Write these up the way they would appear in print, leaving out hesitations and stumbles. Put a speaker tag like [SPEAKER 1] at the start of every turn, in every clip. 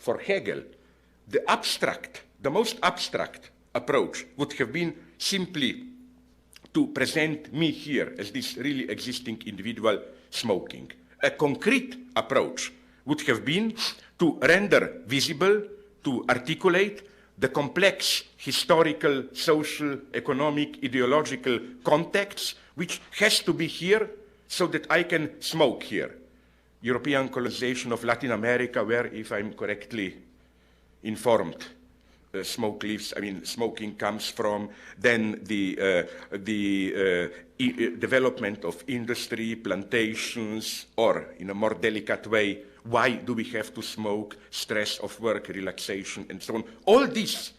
[SPEAKER 1] for Hegel, the most abstract approach would have been simply to present me here as this really existing individual smoking. A concrete approach would have been to render visible, to articulate the complex historical, social, economic, ideological context which has to be here so that I can smoke here. European colonization of Latin America, where, if I'm correctly informed, smoking comes from, then the development of industry, plantations, or in a more delicate way, why do we have to smoke, stress of work, relaxation, and so on. All this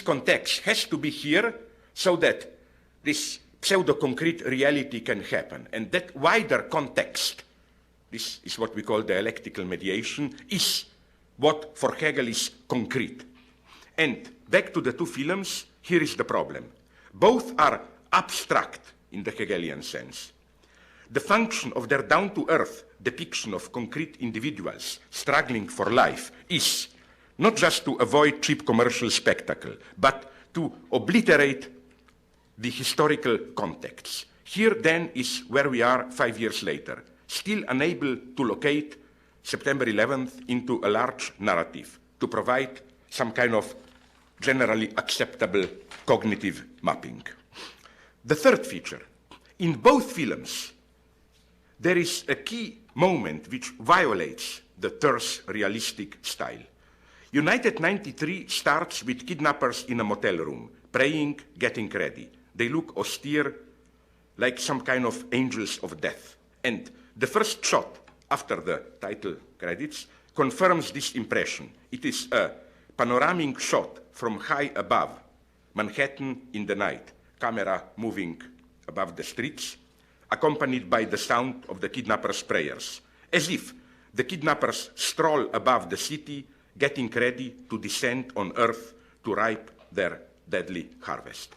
[SPEAKER 1] context has to be here so that this pseudo-concrete reality can happen. And that wider context, this is what we call dialectical mediation, is what for Hegel is concrete. And back to the two films, here is the problem. Both are abstract in the Hegelian sense. The function of their down-to-earth depiction of concrete individuals struggling for life is not just to avoid cheap commercial spectacle, but to obliterate the historical context. Here then is where we are 5 years later, still unable to locate September 11th into a large narrative, to provide some kind of generally acceptable cognitive mapping. The third feature, in both films, there is a key moment which violates the terse realistic style. United 93 starts with kidnappers in a motel room, praying, getting ready. They look austere, like some kind of angels of death. And the first shot after the title credits confirms this impression. It is a panoramic shot from high above Manhattan in the night, camera moving above the streets, accompanied by the sound of the kidnappers' prayers, as if the kidnappers stroll above the city, getting ready to descend on earth to reap their deadly harvest.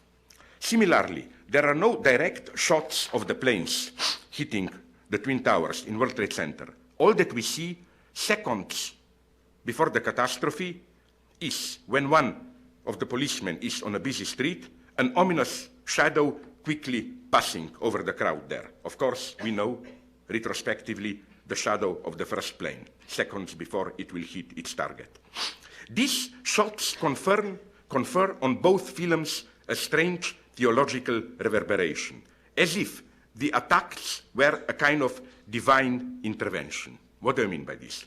[SPEAKER 1] Similarly, there are no direct shots of the planes hitting the Twin Towers in World Trade Center. All that we see seconds before the catastrophe is when one of the policemen is on a busy street, an ominous shadow quickly passing over the crowd there. Of course, we know retrospectively the shadow of the first plane, seconds before it will hit its target. These shots confer on both films a strange theological reverberation, as if the attacks were a kind of divine intervention. What do I mean by this?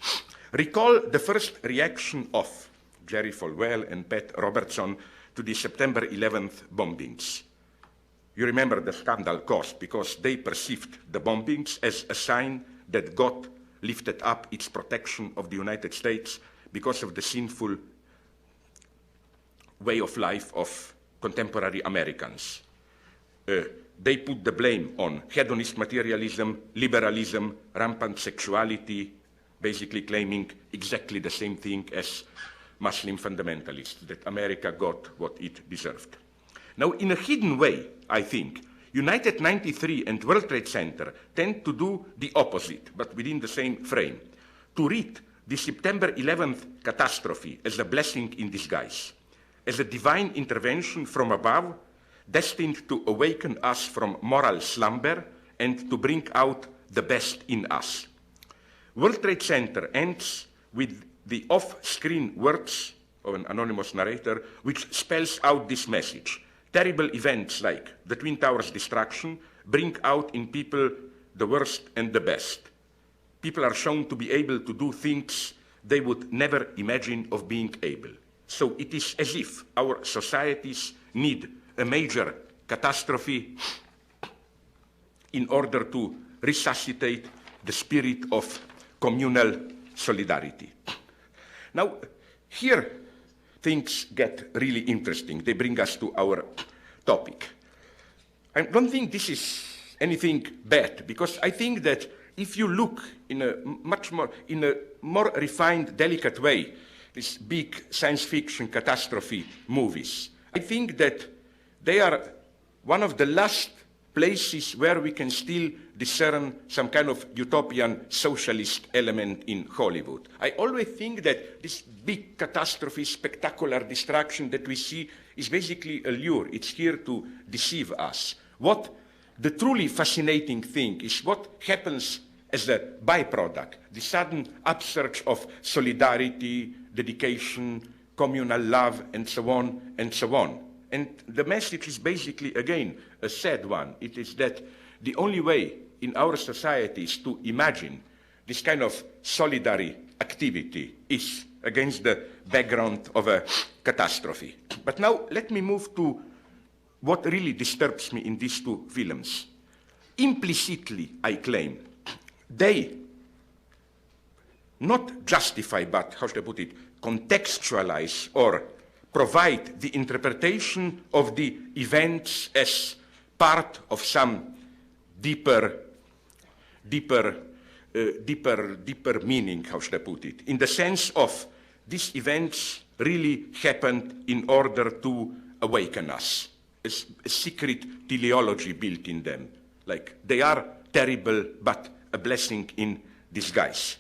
[SPEAKER 1] Recall the first reaction of Jerry Falwell and Pat Robertson to the September 11th bombings. You remember the scandal caused because they perceived the bombings as a sign that God lifted up its protection of the United States because of the sinful way of life of contemporary Americans. They put the blame on hedonist materialism, liberalism, rampant sexuality, basically claiming exactly the same thing as Muslim fundamentalists, that America got what it deserved. Now, in a hidden way, I think, United 93 and World Trade Center tend to do the opposite, but within the same frame, to read the September 11th catastrophe as a blessing in disguise, as a divine intervention from above, destined to awaken us from moral slumber and to bring out the best in us. World Trade Center ends with the off-screen words of an anonymous narrator, which spells out this message. Terrible events like the Twin Towers destruction bring out in people the worst and the best. People are shown to be able to do things they would never imagine of being able. So it is as if our societies need a major catastrophe in order to resuscitate the spirit of communal solidarity. Now, here things get really interesting. They bring us to our topic. I don't think this is anything bad, because I think that if you look in a more refined, delicate way, these big science fiction catastrophe movies, I think that they are one of the last places where we can still discern some kind of utopian socialist element in Hollywood. I always think that this big catastrophe, spectacular destruction that we see is basically a lure. It's here to deceive us. What the truly fascinating thing is what happens as a byproduct, the sudden upsurge of solidarity, dedication, communal love, and so on and so on. And the message is basically, again, a sad one. It is that the only way in our societies to imagine this kind of solidary activity is against the background of a catastrophe. But now let me move to what really disturbs me in these two films. Implicitly, I claim, they not justify, but how should I put it, contextualize or provide the interpretation of the events as part of some deeper meaning, how should I put it, in the sense of these events really happened in order to awaken us. A secret teleology built in them. Like, they are terrible, but a blessing in disguise.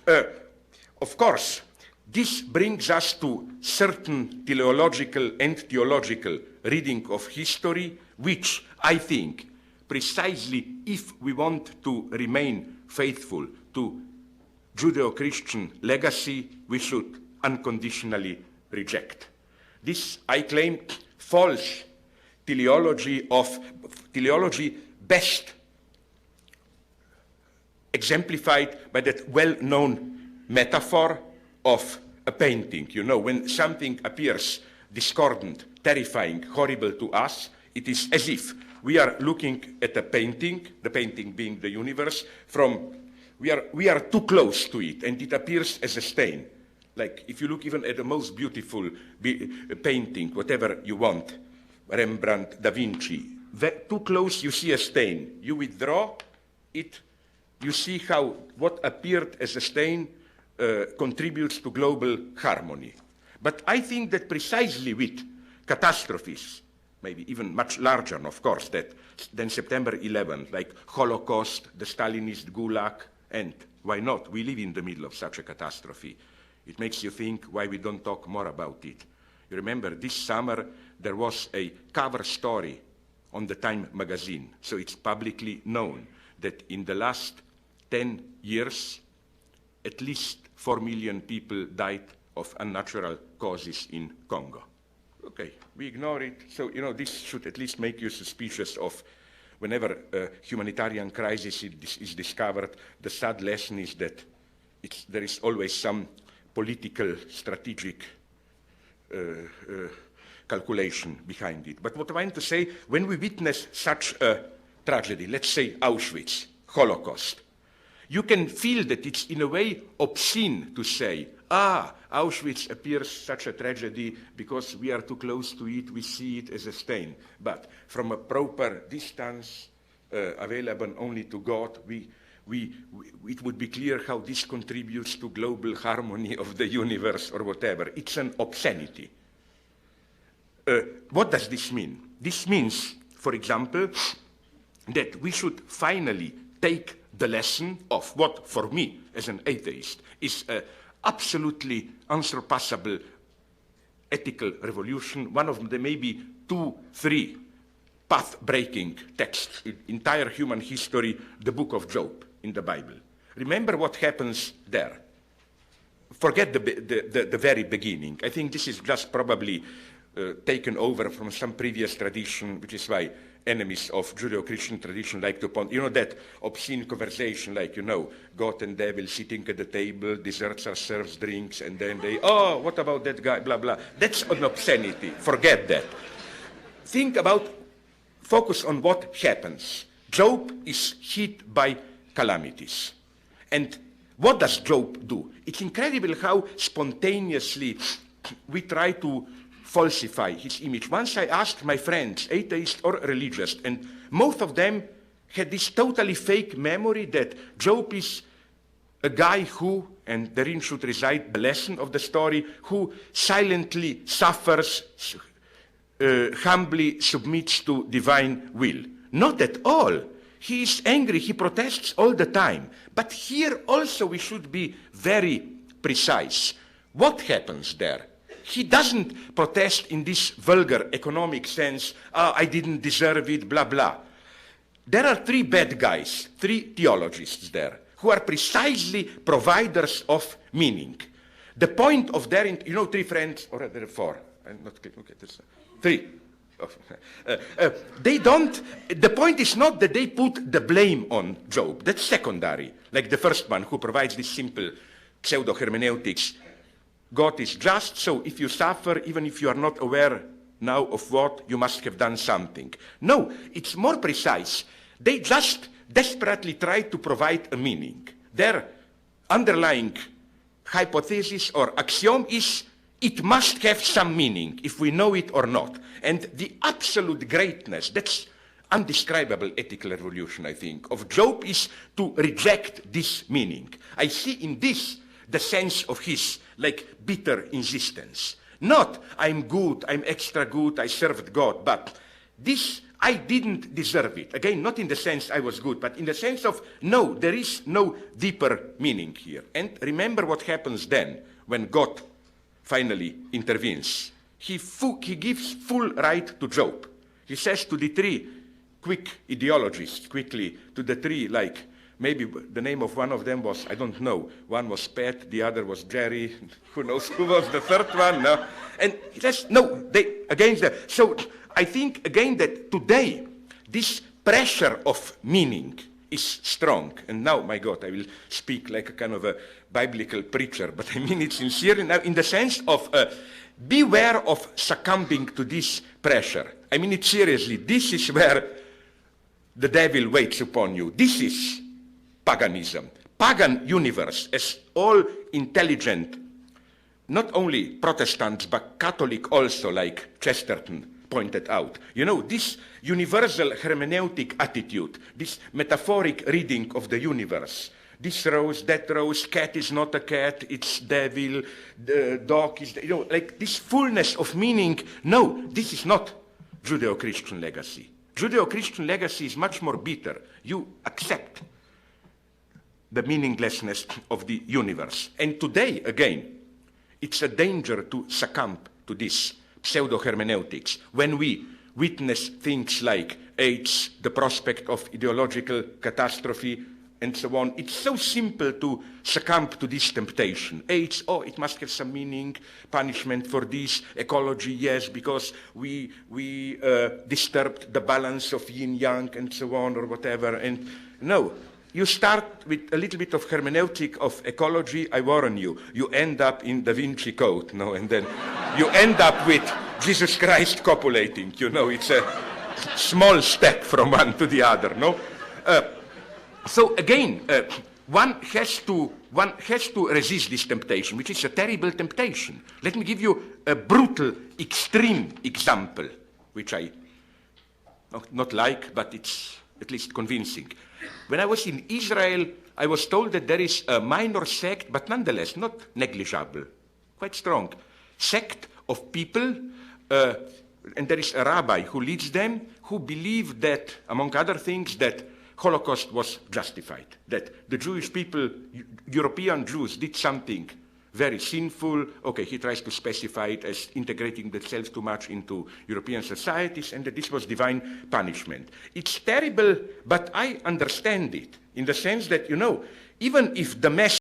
[SPEAKER 1] Of course, this brings us to certain teleological and theological reading of history, which I think, precisely if we want to remain faithful to Judeo-Christian legacy, we should unconditionally reject. This, I claim, false teleology best exemplified by that well-known metaphor of a painting. You know, when something appears discordant, terrifying, horrible to us, it is as if we are looking at a painting, the painting being the universe, we are too close to it, and it appears as a stain. Like, if you look even at the most beautiful painting, whatever you want, Rembrandt, Da Vinci, too close you see a stain. You withdraw it, you see how what appeared as a stain contributes to global harmony. But I think that precisely with catastrophes, maybe even much larger, of course, than September 11, like Holocaust, the Stalinist Gulag, and why not? We live in the middle of such a catastrophe. It makes you think why we don't talk more about it. You remember this summer there was a cover story on the Time magazine, so it's publicly known that in the last 10 years, at least 4 million people died of unnatural causes in Congo. Okay, we ignore it. So, you know, this should at least make you suspicious of whenever a humanitarian crisis is discovered, the sad lesson is that there is always some political, strategic calculation behind it. But what I want to say, when we witness such a tragedy, let's say Auschwitz, Holocaust, you can feel that it's in a way obscene to say, Auschwitz appears such a tragedy because we are too close to it, we see it as a stain. But from a proper distance available only to God, it would be clear how this contributes to global harmony of the universe or whatever. It's an obscenity. What does this mean? This means, for example, that we should finally take the lesson of what, for me, as an atheist, is an absolutely unsurpassable ethical revolution, one of the maybe 2, 3 path-breaking texts in entire human history, the book of Job in the Bible. Remember what happens there. Forget the very beginning. I think this is just probably taken over from some previous tradition, which is why enemies of Judeo-Christian tradition like to point, you know, that obscene conversation, like, you know, God and devil sitting at the table, desserts are served, drinks, and then they, what about that guy, blah, blah. That's an obscenity. Forget that. Focus on what happens. Job is hit by calamities. And what does Job do? It's incredible how spontaneously we try to falsify his image. Once I asked my friends, atheist or religious, and most of them had this totally fake memory that Job is a guy who, and therein should reside the lesson of the story, who silently suffers, humbly submits to divine will. Not at all. He is angry, he protests all the time. But here also we should be very precise. What happens there? He doesn't protest in this vulgar economic sense, I didn't deserve it, blah, blah. There are three bad guys, three theologists there, who are precisely providers of meaning. The point of their, you know, three friends, or there are four, I'm not, okay, there's three. They don't, the point is not that they put the blame on Job, that's secondary, like the first one who provides this simple pseudo-hermeneutics. God is just, so if you suffer, even if you are not aware now of what, you must have done something. No, it's more precise. They just desperately try to provide a meaning. Their underlying hypothesis or axiom is it must have some meaning, if we know it or not. And the absolute greatness, that's undescribable ethical evolution, I think, of Job is to reject this meaning. I see in this the sense of his, like, bitter insistence. Not, I'm good, I'm extra good, I served God, but this, I didn't deserve it. Again, not in the sense I was good, but in the sense of, no, there is no deeper meaning here. And remember what happens then, when God finally intervenes. He gives full right to Job. He says to the three quick ideologists, quickly, to the three, like, maybe the name of one of them was, I don't know, one was Pat, the other was Jerry, who knows who was the third one, no? And he says, no, they, against that. So I think, again, that today, this pressure of meaning is strong. And now, my God, I will speak like a kind of a biblical preacher, but I mean it sincerely now, in the sense of beware of succumbing to this pressure. I mean it seriously. This is where the devil waits upon you. This is paganism. Pagan universe, as all intelligent, not only Protestants, but Catholic also, like Chesterton pointed out. You know, this universal hermeneutic attitude, this metaphoric reading of the universe, this rose, that rose, cat is not a cat, it's devil, the dog is, you know, like this fullness of meaning. No, this is not Judeo-Christian legacy. Judeo-Christian legacy is much more bitter. You accept the meaninglessness of the universe. And today, again, it's a danger to succumb to this pseudo-hermeneutics when we witness things like AIDS, the prospect of ideological catastrophe, and so on. It's so simple to succumb to this temptation. AIDS, oh, it must have some meaning, punishment for this, ecology, yes, because we disturbed the balance of yin-yang and so on, or whatever. And no, you start with a little bit of hermeneutic of ecology, I warn you, you end up in Da Vinci Code, no? And then you end up with Jesus Christ copulating, you know, it's a small step from one to the other, no? So again, one has to resist this temptation, which is a terrible temptation. Let me give you a brutal, extreme example, which I not like, but it's at least convincing. When I was in Israel, I was told that there is a minor sect, but nonetheless not negligible, quite strong, sect of people, and there is a rabbi who leads them, who believe that, among other things, that Holocaust was justified, that the Jewish people, European Jews, did something very sinful. Okay, he tries to specify it as integrating themselves too much into European societies, and that this was divine punishment. It's terrible, but I understand it in the sense that, you know, even if the mess